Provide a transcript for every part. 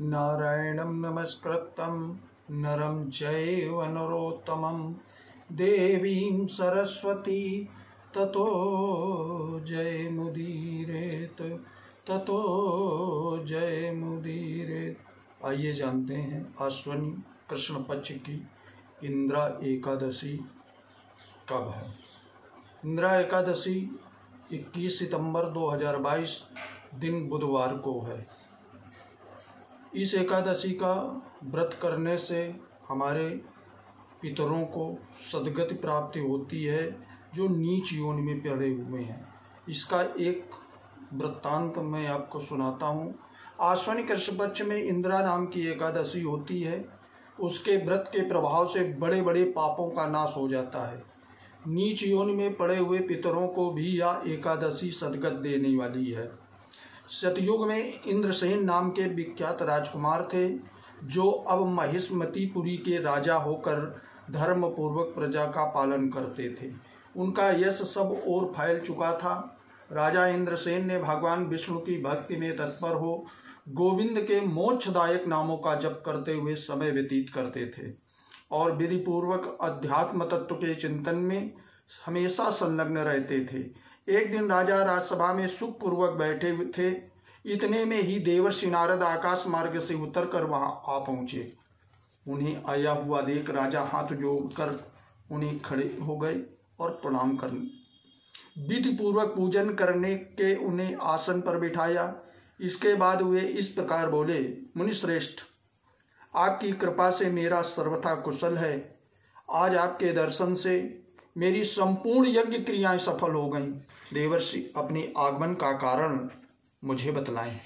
नारायणं नमस्कृतं नरं चैव नरोत्तमं देवीं सरस्वती ततो जयमुदीरयेत् ततो जयमुदीरयेत्। आइए जानते हैं आश्विन कृष्ण पक्ष की इंद्रा एकादशी कब है। इंद्रा एकादशी 21 सितंबर 2022 दिन बुधवार को है। इस एकादशी का व्रत करने से हमारे पितरों को सद्गति प्राप्ति होती है जो नीच योनि में पड़े हुए हैं। इसका एक वृत्तांत मैं आपको सुनाता हूँ। आश्विन कृष्ण पक्ष में इंद्रा नाम की एकादशी होती है। उसके व्रत के प्रभाव से बड़े बड़े पापों का नाश हो जाता है। नीच योनि में पड़े हुए पितरों को भी यह एकादशी सद्गति देने वाली है। सतयुग में इंद्रसेन नाम के विख्यात राजकुमार थे जो अब महिष्मतीपुरी के राजा होकर धर्म पूर्वक प्रजा का पालन करते थे। उनका यश सब ओर फैल चुका था। राजा इंद्रसेन ने भगवान विष्णु की भक्ति में तत्पर हो गोविंद के मोक्षदायक नामों का जप करते हुए समय व्यतीत करते थे और विधिपूर्वक अध्यात्म तत्व के चिंतन में हमेशा संलग्न रहते थे। एक दिन राजा राजसभा में सुखपूर्वक बैठे थे। इतने में ही देवर्षि नारद आकाश मार्ग से उतरकर वहां आ पहुंचे। उन्हें आया हुआ देख राजा हाथ जोड़कर उन्हें खड़े हो गए और प्रणाम कर विधि पूर्वक पूजन करने के उन्हें आसन पर बिठाया। इसके बाद वे इस प्रकार बोले, मुनिश्रेष्ठ, आपकी कृपा से मेरा सर्वथा कुशल है। आज आपके दर्शन से मेरी संपूर्ण यज्ञ क्रियाएं सफल हो गईं। देवर्षि अपने आगमन का कारण मुझे बतलाएं।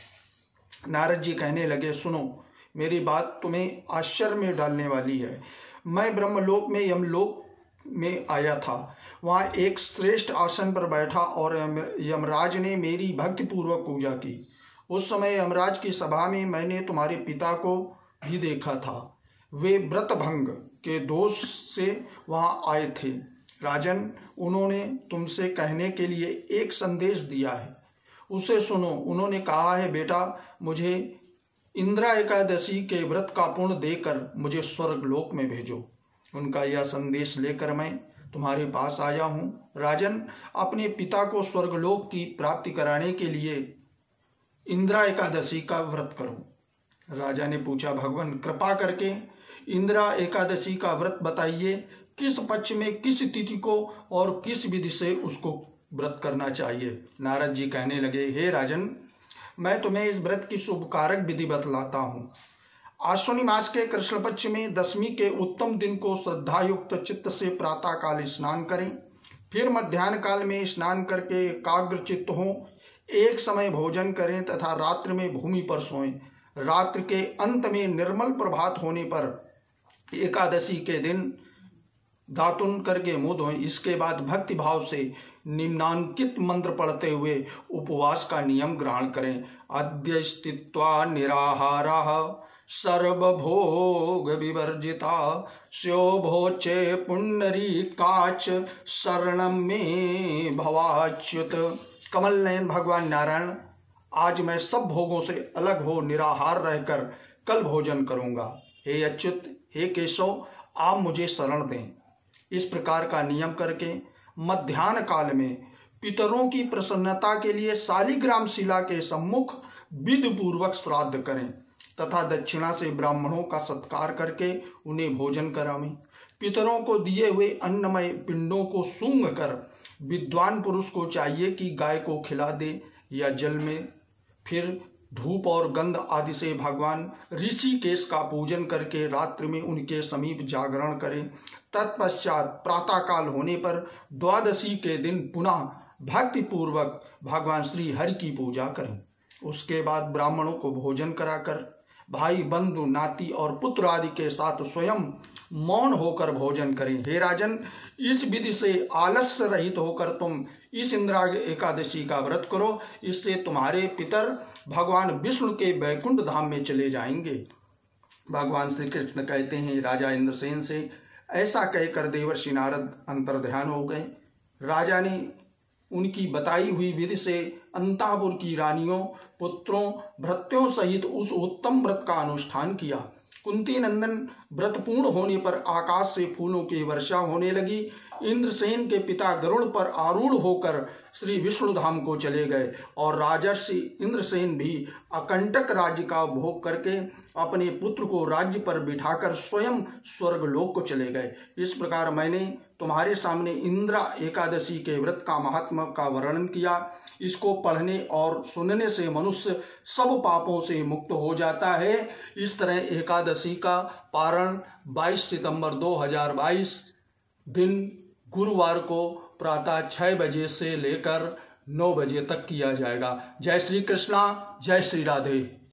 नारद जी कहने लगे, सुनो, मेरी बात तुम्हें आश्चर्य में डालने वाली है। मैं ब्रह्मलोक में यमलोक में आया था। वहाँ एक श्रेष्ठ आसन पर बैठा और यमराज ने मेरी भक्तिपूर्वक पूजा की। उस समय यमराज की सभा में मैंने तुम्हारे पिता को भी देखा था। वे व्रत भंग के दोष से वहाँ आए थे। राजन, उन्होंने तुमसे कहने के लिए एक संदेश दिया है, उसे सुनो। उन्होंने कहा है, बेटा, मुझे इंद्रा एकादशी के व्रत का पुण्य देकर मुझे स्वर्गलोक में भेजो। उनका यह संदेश लेकर मैं तुम्हारे पास आया हूँ। राजन, अपने पिता को स्वर्गलोक की प्राप्ति कराने के लिए इंद्रा एकादशी का व्रत करो। राजा ने पूछा, भगवान, कृपा करके इंद्रा एकादशी का व्रत बताइए। किस पक्ष में, किस तिथि को और किस विधि से उसको व्रत करना चाहिए। नारद जी कहने लगे, हे राजन, मैं तुम्हें इस व्रत की शुभकारक विधि बतलाता हूँ। आश्विनी मास के कृष्ण पक्ष में दशमी के उत्तम दिन को श्रद्धायुक्त चित्त से प्रातः काल स्नान करें। फिर मध्याह्न काल में स्नान करके एकाग्र चित्त हों। एक समय भोजन करें तथा रात्रि में भूमि पर सोएं। रात्रि के अंत में निर्मल प्रभात होने पर एकादशी के दिन दातुन करके मुंह धोएं। इसके बाद भक्ति भाव से निम्नांकित मंत्र पढ़ते हुए उपवास का नियम ग्रहण करें। अद्य स्थित्वा निराहारः सर्वभोग विवर्जिता स्योभोचे पुंडरीकाच शरणं मे भवाच्युत। कमल नयन भगवान नारायण, आज मैं सब भोगों से अलग हो निराहार रहकर कल भोजन करूंगा। हे अच्युत, हे केशव, आप मुझे शरण दें। इस प्रकार का नियम करके मध्याह्न काल में पितरों की प्रसन्नता के लिए शालिग्राम शिला के सम्मुख विधि पूर्वक श्राद्ध करें तथा दक्षिणा से ब्राह्मणों का सत्कार करके उन्हें भोजन करावें। पितरों को दिए हुए अन्नमय पिंडों को सूंघ कर विद्वान पुरुष को चाहिए कि गाय को खिला दे या जल में। फिर धूप और गंध आदि से भगवान ऋषिकेश का पूजन करके रात्रि में उनके समीप जागरण करें। तत्पश्चात प्रातःकाल होने पर द्वादशी के दिन पुनः भक्ति पूर्वक भगवान श्री हरि की पूजा करें। उसके बाद ब्राह्मणों को भोजन कराकर भाई बंधु नाती और पुत्र आदि के साथ स्वयं मौन होकर भोजन करें। हे राजन, इस विधि से आलस्य रहित होकर तुम इस इंद्रा एकादशी का व्रत करो। इससे तुम्हारे पितर भगवान विष्णु के वैकुंठ धाम में चले जाएंगे। भगवान श्री कृष्ण कहते हैं, राजा इंद्रसेन से ऐसा कहकर देवर्षि नारद अंतर्ध्यान हो गए। राजा ने उनकी बताई हुई विधि से अंतापुर की रानियों, पुत्रों, भृत्यों सहित उस उत्तम व्रत का अनुष्ठान किया। कुंती नंदन व्रत पूर्ण होने पर आकाश से फूलों की वर्षा होने लगी। इंद्रसेन के पिता गरुड़ पर आरूढ़ होकर श्री विष्णु धाम को चले गए और राजर्षि इंद्रसेन भी अकंटक राज्य का भोग करके अपने पुत्र को राज्य पर बिठाकर स्वयं स्वर्गलोक को चले गए। इस प्रकार मैंने तुम्हारे सामने इंद्रा एकादशी के व्रत का महात्म्य का वर्णन किया। इसको पढ़ने और सुनने से मनुष्य सब पापों से मुक्त हो जाता है। इस तरह एकादशी का पारण 22 सितंबर 2022 दिन गुरुवार को प्रातः 6 बजे से लेकर 9 बजे तक किया जाएगा। जय श्री कृष्णा, जय श्री राधे।